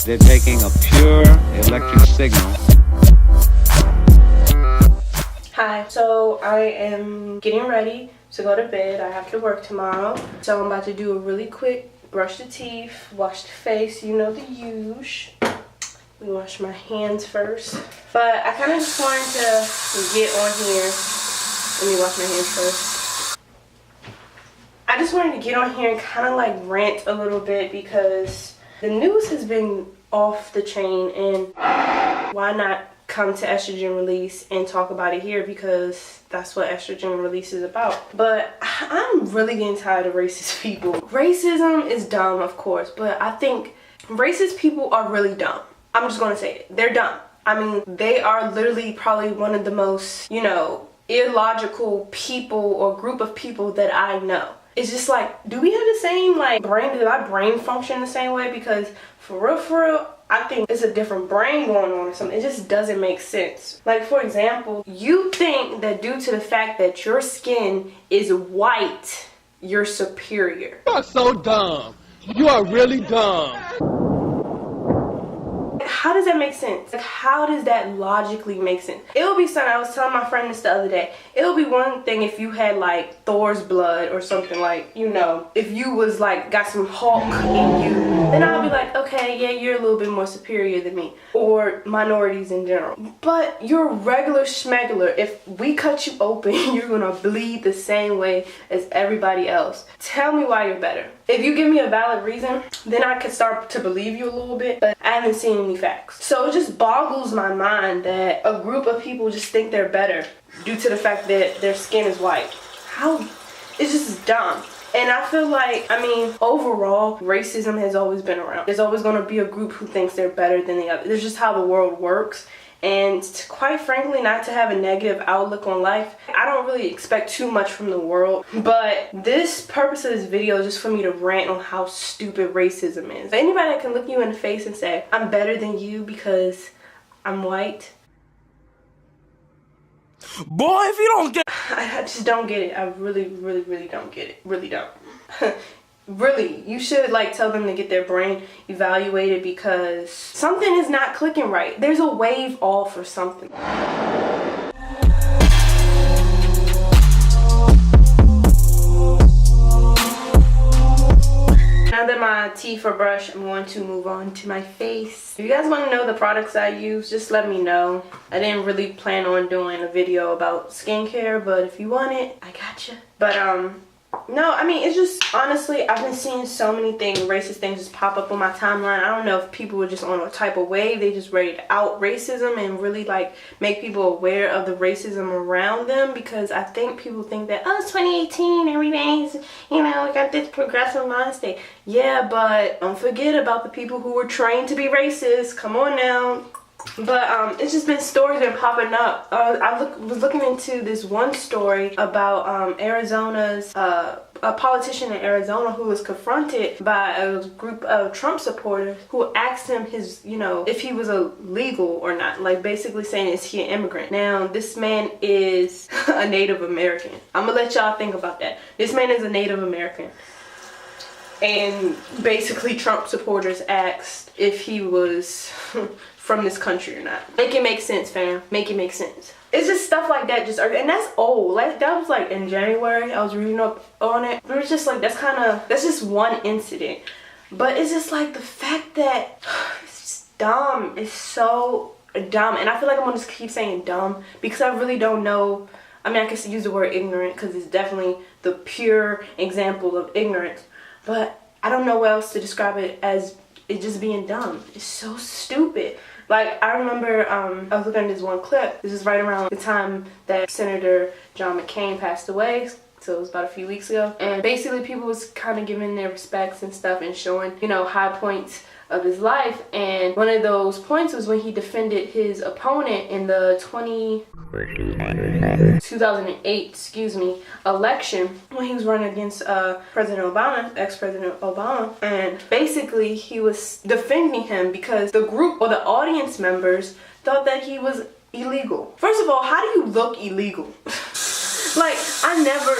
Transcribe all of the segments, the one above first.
They're taking a pure electric signal. Hi, so I am getting ready to go to bed. I have to work tomorrow. So I'm about to do a really quick brush the teeth, wash the face, you know the usual. We wash my hands first. But I kind of just wanted to get on here. Let me wash my hands first. I just wanted to get on here and kind of like rant a little bit because the news has been off the chain, and why not come to estrogen release and talk about it here, because that's what estrogen release is about. But I'm really getting tired of racist people. Racism is dumb, of course, but I think racist people are really dumb. I'm just gonna say it. They're dumb. I mean, they are literally probably one of the most, you know, illogical people or group of people that I know. It's just like, do we have the same like brain? Does our brain function the same way? Because for real, I think it's a different brain going on or something. It just doesn't make sense. Like, for example, you think that due to the fact that your skin is white, you're superior. You are so dumb. You are really dumb. How does that make sense? Like, how does that logically make sense? It would be something, I was telling my friend this the other day, it would be one thing if you had like Thor's blood or something, like, you know, if you was like got some Hulk in you, then I'll be like, okay, yeah, you're a little bit more superior than me, or minorities in general. But you're regular schmegular. If we cut you open, you're gonna bleed the same way as everybody else. Tell me why you're better. If you give me a valid reason, then I could start to believe you a little bit, but I haven't seen any facts. So it just boggles my mind that a group of people just think they're better due to the fact that their skin is white. How? It's just dumb. And I feel like, I mean, overall, racism has always been around. There's always going to be a group who thinks they're better than the other. It's just how the world works. And quite frankly, not to have a negative outlook on life, I don't really expect too much from the world. But this purpose of this video is just for me to rant on how stupid racism is. Anybody that can look you in the face and say, I'm better than you because I'm white. Boy, if you don't get... I just don't get it. I really don't get it. Really don't. Really, you should like tell them to get their brain evaluated because something is not clicking right. There's a wave off or something. Now that my teeth are brushed, I'm going to move on to my face. If you guys want to know the products I use, just let me know. I didn't really plan on doing a video about skincare, but if you want it, I got you. But no, I mean, it's just, honestly, I've been seeing so many things, racist things just pop up on my timeline. I don't know if people are just on a type of wave. They just ready to out racism and really, like, make people aware of the racism around them. Because I think people think that, oh, it's 2018, everybody's, you know, got this progressive mind state. Yeah, but don't forget about the people who were trained to be racist. Come on now. But it's just been stories been popping up. I was looking into this one story about Arizona's a politician in Arizona who was confronted by a group of Trump supporters who asked him his, you know, if he was illegal or not, like basically saying, is he an immigrant? Now this man is a Native American. I'm gonna let y'all think about that. This man is a Native American. And basically Trump supporters asked if he was from this country or not. Make it make sense, fam. Make it make sense. It's just stuff like that, just, and that's old. Like, that was like in January, I was reading up on it. But it's just like, that's just one incident. But it's just like the fact that it's just dumb. It's so dumb. And I feel like I'm gonna just keep saying dumb because I really don't know. I mean, I can use the word ignorant because it's definitely the pure example of ignorance. But I don't know what else to describe it as, it just being dumb. It's so stupid. Like, I remember I was looking at this one clip. This is right around the time that Senator John McCain passed away. So it was about a few weeks ago. And basically people was kind of giving their respects and stuff and showing, you know, high points of his life. And one of those points was when he defended his opponent in the 2008 election, when he was running against President Obama, ex-President Obama. And basically he was defending him because the group or the audience members thought that he was illegal. First of all, how do you look illegal? Like, I never,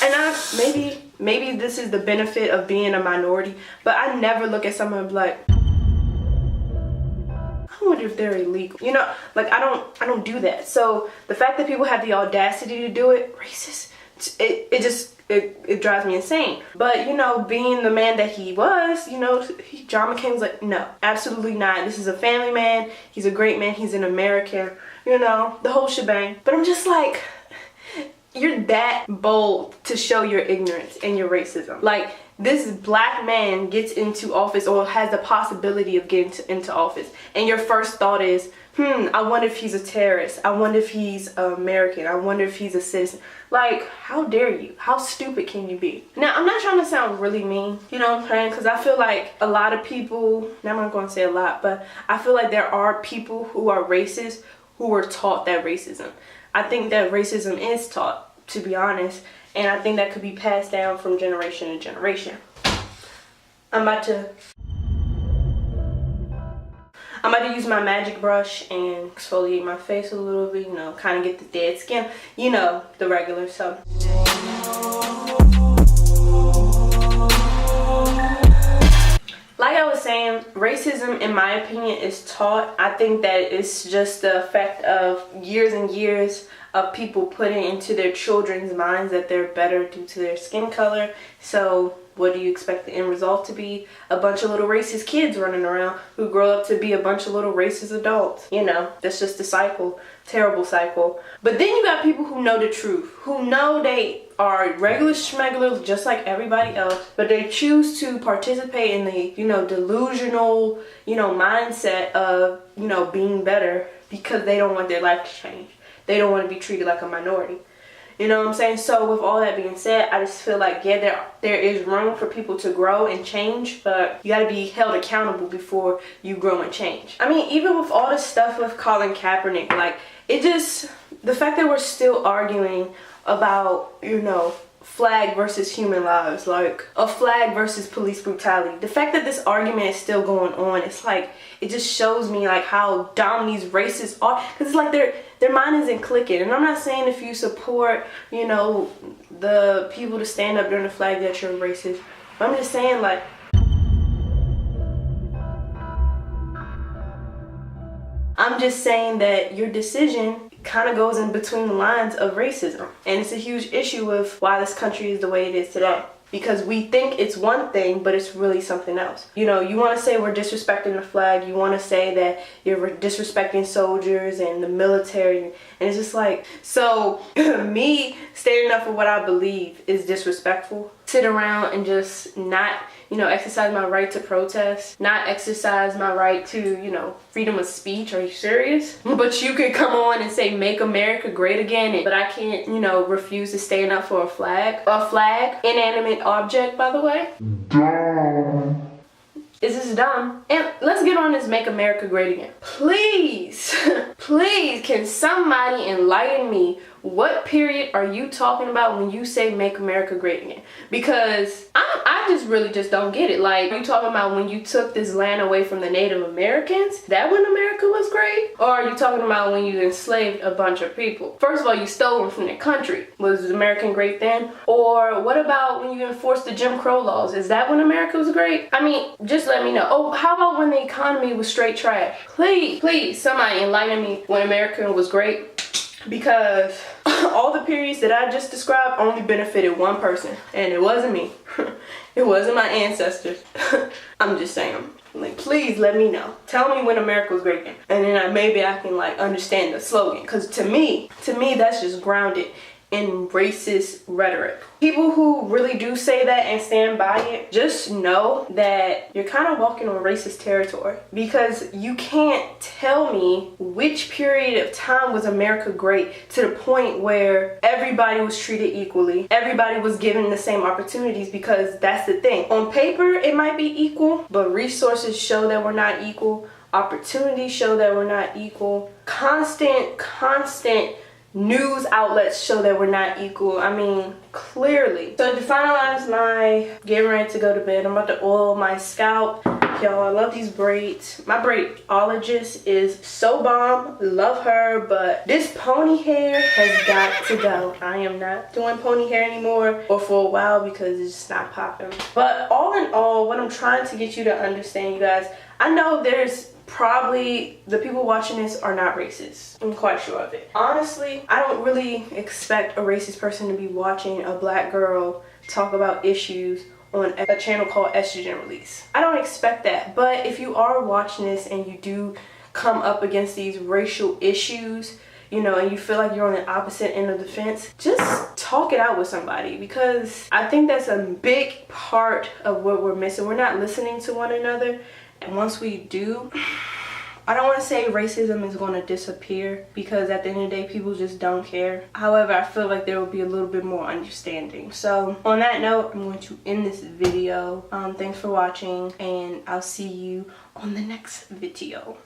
and maybe this is the benefit of being a minority, but I never look at someone like, I wonder if they're illegal. You know, like I don't do that. So the fact that people have the audacity to do it, racist, it drives me insane. But you know, being the man that he was, you know, John McCain was like, no, absolutely not. This is a family man. He's a great man. He's an American. You know, the whole shebang. But I'm just like, you're that bold to show your ignorance and your racism. Like, this black man gets into office or has the possibility of getting into office, and your first thought is, I wonder if he's a terrorist. I wonder if he's American. I wonder if he's a citizen. Like, how dare you? How stupid can you be? Now, I'm not trying to sound really mean, you know what I'm saying? Because I feel like a lot of people, now I'm not going to say a lot, but I feel like there are people who are racist who were taught that racism. I think that racism is taught, to be honest, and I think that could be passed down from generation to generation. I'm about to use my magic brush and exfoliate my face a little bit, you know, kind of get the dead skin, you know, the regular stuff. Like I was saying, racism, in my opinion, is taught. I think that it's just the effect of years and years of people putting into their children's minds that they're better due to their skin color. So what do you expect the end result to be? A bunch of little racist kids running around who grow up to be a bunch of little racist adults. You know, that's just a cycle. Terrible cycle. But then you got people who know the truth, who know they are regular schmegglers just like everybody else, but they choose to participate in the, you know, delusional, you know, mindset of, you know, being better because they don't want their life to change. They don't want to be treated like a minority. You know what I'm saying? So with all that being said, I just feel like, yeah, there is room for people to grow and change, but you got to be held accountable before you grow and change. I mean, even with all this stuff with Colin Kaepernick, like, it just, the fact that we're still arguing about, you know, flag versus human lives, like a flag versus police brutality. The fact that this argument is still going on, it's like, it just shows me like how dumb these racists are, because it's like their mind isn't clicking. And I'm not saying if you support, you know, the people to stand up during the flag that you're racist. But I'm just saying, like, I'm just saying that your decision kind of goes in between the lines of racism. And it's a huge issue with why this country is the way it is today. Because we think it's one thing, but it's really something else. You know, you want to say we're disrespecting the flag. You want to say that you're disrespecting soldiers and the military. And it's just like, so me standing up for what I believe is disrespectful. Sit around and just not, you know, exercise my right to protest, not exercise my right to, you know, freedom of speech. Are you serious? But you could come on and say, make America great again, but I can't, you know, refuse to stand up for a flag. A flag, inanimate object, by the way. Dumb. Is this dumb? And let's get on this make America great again. Please, please, can somebody enlighten me? What period are you talking about when you say make America great again? Because I just really just don't get it. Like, are you talking about when you took this land away from the Native Americans? That when America was great? Or are you talking about when you enslaved a bunch of people? First of all, you stole them from their country. Was American great then? Or what about when you enforced the Jim Crow laws? Is that when America was great? I mean, just let me know. Oh, how about when the economy was straight trash? Please, please, somebody enlighten me when America was great. Because all the periods that I just described only benefited one person, and it wasn't me. It wasn't my ancestors. I'm just saying, like, please let me know. Tell me when America was great again, and then maybe I can like understand the slogan. Because to me, that's just grounded in racist rhetoric. People who really do say that and stand by it, just know that you're kind of walking on racist territory, because you can't tell me which period of time was America great to the point where everybody was treated equally, everybody was given the same opportunities, because that's the thing. On paper, it might be equal, but resources show that we're not equal. Opportunities show that we're not equal. Constant news outlets show that we're not equal. I mean, clearly. So to finalize my getting ready to go to bed, I'm about to oil my scalp. Y'all, I love these braids. My braidologist is so bomb. Love her, but this pony hair has got to go. I am not doing pony hair anymore, or for a while, because it's just not popping. But all in all, what I'm trying to get you to understand, you guys, I know there's probably the people watching this are not racist. I'm quite sure of it. Honestly, I don't really expect a racist person to be watching a black girl talk about issues on a channel called Estrogen Release. I don't expect that, but if you are watching this and you do come up against these racial issues, you know, and you feel like you're on the opposite end of the fence, just talk it out with somebody, because I think that's a big part of what we're missing. We're not listening to one another, and once we do, I don't want to say racism is going to disappear, because at the end of the day, people just don't care. However, I feel like there will be a little bit more understanding. So on that note, I'm going to end this video. Thanks for watching, and I'll see you on the next video.